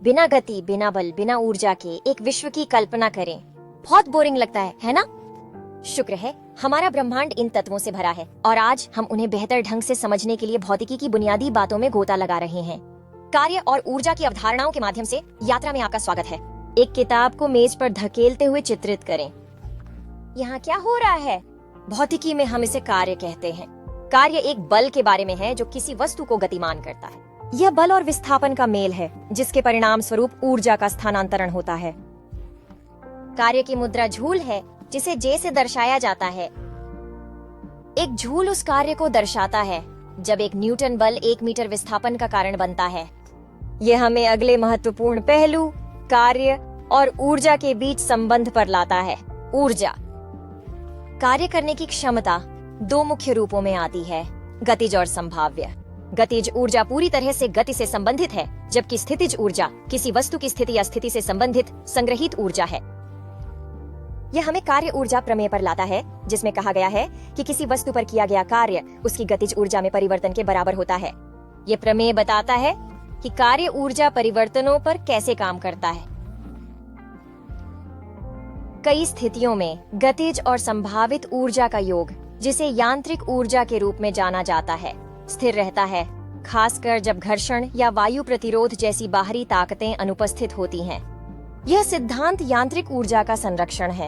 बिना गति, बिना बल, बिना ऊर्जा के एक विश्व की कल्पना करें। बहुत बोरिंग लगता है ना? शुक्र है हमारा ब्रह्मांड इन तत्वों से भरा है और आज हम उन्हें बेहतर ढंग से समझने के लिए भौतिकी की बुनियादी बातों में गोता लगा रहे हैं। कार्य और ऊर्जा की अवधारणाओं के माध्यम से यात्रा में आपका स्वागत है। एक किताब को मेज पर धकेलते हुए चित्रित करें। यहाँ क्या हो रहा है? भौतिकी में हम इसे कार्य कहते हैं। कार्य एक बल के बारे में है जो किसी वस्तु को गतिमान करता है। यह बल और विस्थापन का मेल है जिसके परिणाम स्वरूप ऊर्जा का स्थानांतरण होता है। कार्य की मुद्रा झूल है जिसे जे से दर्शाया जाता है। एक झूल उस कार्य को दर्शाता है जब एक न्यूटन बल 1 मीटर विस्थापन का कारण बनता है। यह हमें अगले महत्वपूर्ण पहलू कार्य और ऊर्जा के बीच संबंध पर लाता है। ऊर्जा कार्य करने की क्षमता 2 मुख्य रूपों में आती है, गतिज और संभाव्य। गतिज ऊर्जा पूरी तरह से गति से संबंधित है, जबकि स्थितिज ऊर्जा किसी वस्तु की स्थिति या स्थिति से संबंधित संग्रहित ऊर्जा है। यह हमें कार्य ऊर्जा प्रमेय पर लाता है, जिसमें कहा गया है कि किसी वस्तु पर किया गया कार्य उसकी गतिज ऊर्जा में परिवर्तन के बराबर होता है। यह प्रमेय बताता है कि कार्य ऊर्जा परिवर्तनों पर कैसे काम करता है। कई स्थितियों में गतिज और संभावित ऊर्जा का योग, जिसे यांत्रिक ऊर्जा के रूप में जाना जाता है, स्थिर रहता है, खासकर जब घर्षण या वायु प्रतिरोध जैसी बाहरी ताकतें अनुपस्थित होती हैं। यह सिद्धांत यांत्रिक ऊर्जा का संरक्षण है।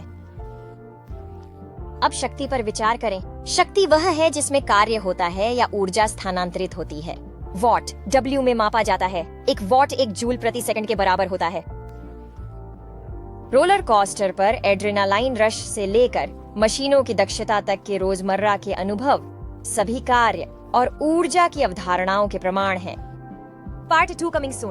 अब शक्ति पर विचार करें। शक्ति वह है जिसमें कार्य होता है या ऊर्जा स्थानांतरित होती है। वॉट W में मापा जाता है। एक वॉट 1 जूल प्रति सेकंड के बराबर होता है। रोलर कोस्टर पर एड्रेनालाइन रश से लेकर मशीनों की दक्षता तक के रोजमर्रा के अनुभव सभी कार्य और ऊर्जा की अवधारणाओं के प्रमाण हैं। Part 2 coming soon.